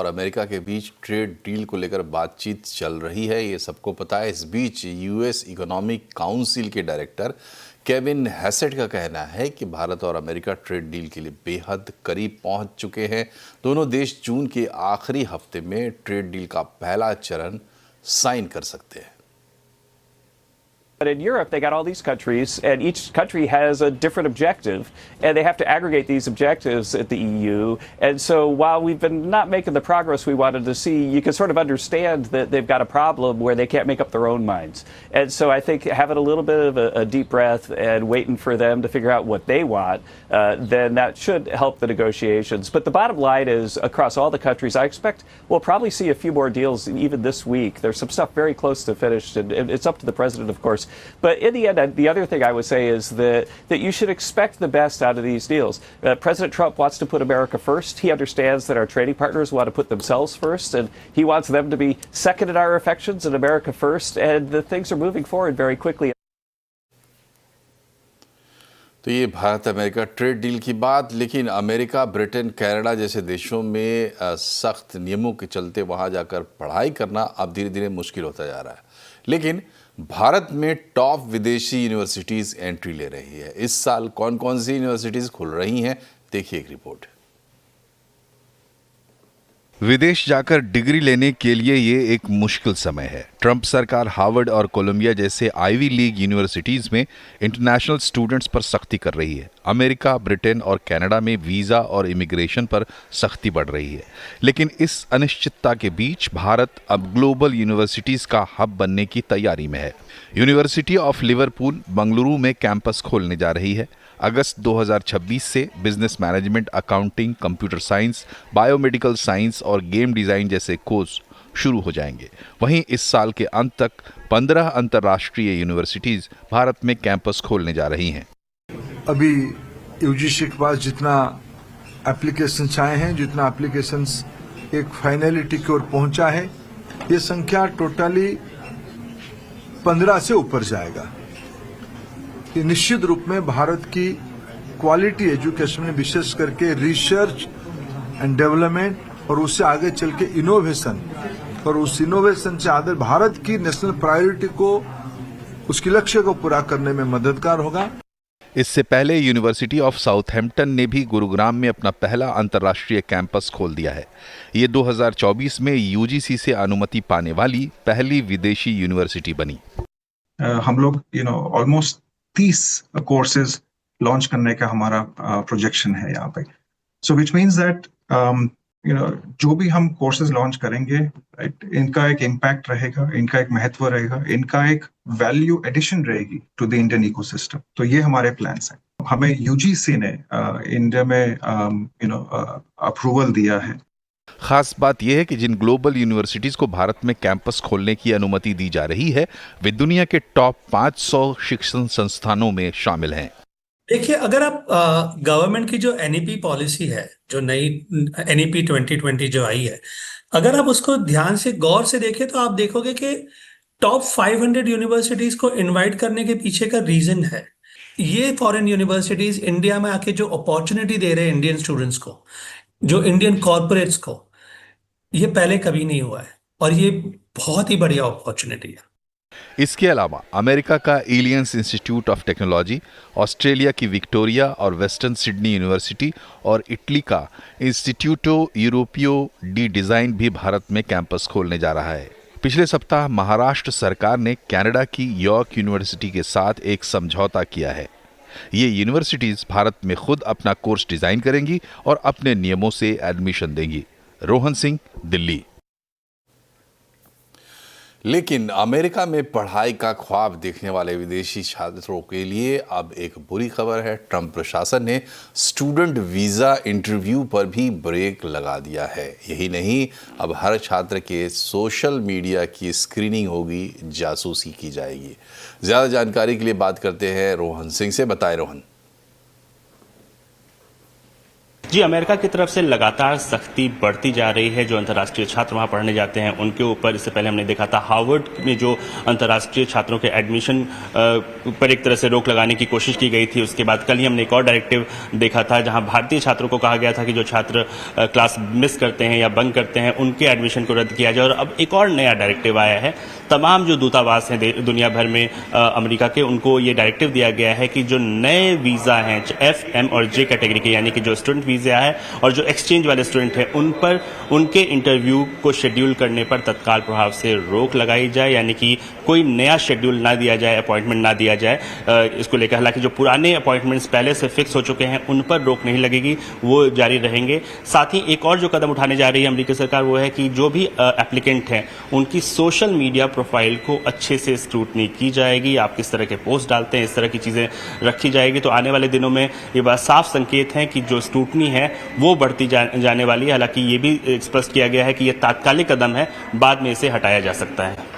America के बीच trade deal को लेकर बातचीत चल रही है, ये सबको पता है। इस बीच यूएस इकोनॉमिक काउंसिल के डायरेक्टर केविन हैसेट का कहना है कि भारत और अमेरिका ट्रेड डील के लिए बेहद करीब पहुंच चुके हैं। दोनों देश जून के आखिरी हफ्ते में ट्रेड डील का पहला चरण साइन कर सकते हैं। But in Europe, they got all these countries, and each country has a different objective, and they have to aggregate these objectives at the EU. And so while we've been not making the progress we wanted to see, you can sort of understand that they've got a problem where they can't make up their own minds. And so I think having a little bit of a deep breath and waiting for them to figure out what they want, then that should help the negotiations. But the bottom line is, across all the countries, I expect we'll probably see a few more deals even this week. There's some stuff very close to finished, and it's up to the president, of course. But in the end, the other thing I would say is that you should expect the best out of these deals. President Trump wants to put America first. He understands that our trading partners want to put themselves first, and he wants them to be second in our affections and America first. And the things are moving forward very quickly. तो ये Bharat America trade deal की बात, लेकिन America, Britain, Canada जैसे देशों में सख्त नियमों के चलते वहाँ जाकर पढ़ाई करना अब धीरे धीरे मुश्किल होता जा रहा है। लेकिन भारत में टॉप विदेशी यूनिवर्सिटीज़ एंट्री ले रही है। इस साल कौन कौन सी यूनिवर्सिटीज़ खुल रही हैं, देखिए एक रिपोर्ट। विदेश जाकर डिग्री लेने के लिए ये एक मुश्किल समय है। ट्रंप सरकार हार्वर्ड और कोलंबिया जैसे आईवी लीग यूनिवर्सिटीज में इंटरनेशनल स्टूडेंट्स पर सख्ती कर रही है। अमेरिका, ब्रिटेन और कनाडा में वीज़ा और इमिग्रेशन पर सख्ती बढ़ रही है। लेकिन इस अनिश्चितता के बीच भारत अब ग्लोबल यूनिवर्सिटीज का हब बनने की तैयारी में है। यूनिवर्सिटी ऑफ लिवरपूल बंगलुरु में कैंपस खोलने जा रही है। अगस्त 2026 से business management, accounting, computer science, biomedical science और गेम डिज़ाइन जैसे कोर्स शुरू हो जाएंगे। वहीं इस साल के अंत तक 15 अंतर्राष्ट्रीय यूनिवर्सिटीज़ भारत में कैंपस खोलने जा रही हैं। अभी यूजीसी के पास जितना एप्लीकेशंस आए हैं, जितना एप्लीकेशंस एक फाइनलिटी की ओर पहुंचा है, ये संख्या टोटली 15 से ऊपर जाएगा। ये निश्चित रूप में भारत की क्वालिटी एजुकेशन में, विशेष करके रिसर्च एंड डेवलपमेंट और उससे आगे चल के इनोवेशन, और उस इनोवेशन से आगे भारत की नेशनल प्रायोरिटी को, उसके लक्ष्य को पूरा करने में मददगार होगा। इससे पहले यूनिवर्सिटी ऑफ साउथहैम्पटन ने भी गुरुग्राम में अपना पहला अंतर्राष्ट्रीय कैंपस खोल दिया है। ये 2024 में यूजीसी से अनुमति पाने वाली पहली विदेशी यूनिवर्सिटी बनी। हम लोग ऑलमोस्ट 30 कोर्सेज लॉन्च करने का हमारा प्रोजेक्शन है यहाँ पे। सो विच मीन्स दैट जो भी हम कोर्सेज लॉन्च करेंगे, राइट, इनका एक इम्पैक्ट रहेगा, इनका एक महत्व रहेगा, इनका एक वैल्यू एडिशन रहेगी टू द इंडियन इकोसिस्टम। तो ये हमारे प्लान्स हैं। हमें यूजीसी ने इंडिया में अप्रूवल दिया है। खास बात यह है कि जिन ग्लोबल यूनिवर्सिटीज को भारत में कैंपस खोलने की अनुमति दी जा रही है, वे दुनिया के टॉप 500 शिक्षण संस्थानों में शामिल हैं। देखिए, अगर आप गवर्नमेंट की जो एनईपी पॉलिसी है, जो नई एनईपी 2020 जो आई है, अगर आप उसको ध्यान से गौर से देखें तो आप देखोगे कि टॉप 500 यूनिवर्सिटीज को इनवाइट करने के पीछे का रीजन है, ये फॉरेन यूनिवर्सिटीज इंडिया में आके जो अपॉर्चुनिटी दे रहे हैं इंडियन स्टूडेंट्स को, जो इंडियन कॉर्पोरेट्स को, ये पहले कभी नहीं हुआ है और ये बहुत ही बढ़िया अपॉर्चुनिटी है। इसके अलावा अमेरिका का aliens institute of technology, Australia की विक्टोरिया और वेस्टर्न सिडनी यूनिवर्सिटी और इटली का इंस्टीट्यूटो यूरोपियो डी डिज़ाइन भी भारत में कैंपस खोलने जा रहा है। पिछले सप्ताह महाराष्ट्र सरकार ने कनाडा की यॉर्क यूनिवर्सिटी के साथ एक समझौता किया है। ये यूनिवर्सिटीज़ भारत में खुद अपना कोर्स डिज़ाइन करेंगी और अपने नियमों से एडमिशन देंगी। रोहन सिंह, दिल्ली। लेकिन अमेरिका में पढ़ाई का ख्वाब देखने वाले विदेशी छात्रों के लिए अब एक बुरी खबर है। ट्रंप प्रशासन ने स्टूडेंट वीज़ा इंटरव्यू पर भी ब्रेक लगा दिया है। यही नहीं, अब हर छात्र के सोशल मीडिया की स्क्रीनिंग होगी, जासूसी की जाएगी। ज़्यादा जानकारी के लिए बात करते हैं रोहन सिंह से। बताएं रोहन। जी, अमेरिका की तरफ से लगातार सख्ती बढ़ती जा रही है। जो अंतर्राष्ट्रीय छात्र वहां पढ़ने जाते हैं उनके ऊपर, इससे पहले हमने देखा था हार्वर्ड में जो अंतर्राष्ट्रीय छात्रों के एडमिशन पर एक तरह से रोक लगाने की कोशिश की गई थी। उसके बाद कल ही हमने एक और डायरेक्टिव देखा था जहां भारतीय छात्रों को कहा गया था कि जो छात्र क्लास मिस करते हैं या बंक करते हैं उनके एडमिशन को रद्द किया जाए। और अब एक और नया डायरेक्टिव आया है। तमाम जो दूतावास हैं दुनिया भर में अमेरिका के, उनको ये डायरेक्टिव दिया गया है कि जो नए वीज़ा हैं F, M और J कैटेगरी के, यानी कि जो स्टूडेंट वीज़ा है और जो एक्सचेंज वाले स्टूडेंट हैं, उन पर उनके इंटरव्यू को शेड्यूल करने पर तत्काल प्रभाव से रोक लगाई जाए, यानी कि कोई नया शेड्यूल ना दिया जाए, अपॉइंटमेंट ना दिया जाए। इसको लेकर हालांकि जो पुराने अपॉइंटमेंट्स पहले से फिक्स हो चुके हैं उन पर रोक नहीं लगेगी, वो जारी रहेंगे। साथ ही एक और जो कदम उठाने जा रही है अमेरिकी सरकार वो है कि जो भी एप्लीकेंट हैं उनकी सोशल मीडिया प्रोफाइल को अच्छे से स्क्रूटनी की जाएगी। आप किस तरह के पोस्ट डालते हैं, इस तरह की चीज़ें रखी जाएगी। तो आने वाले दिनों में ये बात साफ संकेत है कि जो स्क्रूटनी है वो बढ़ती जाने वाली है। हालांकि ये भी स्पष्ट किया गया है कि ये तात्कालिक कदम है, बाद में इसे हटाया जा सकता है।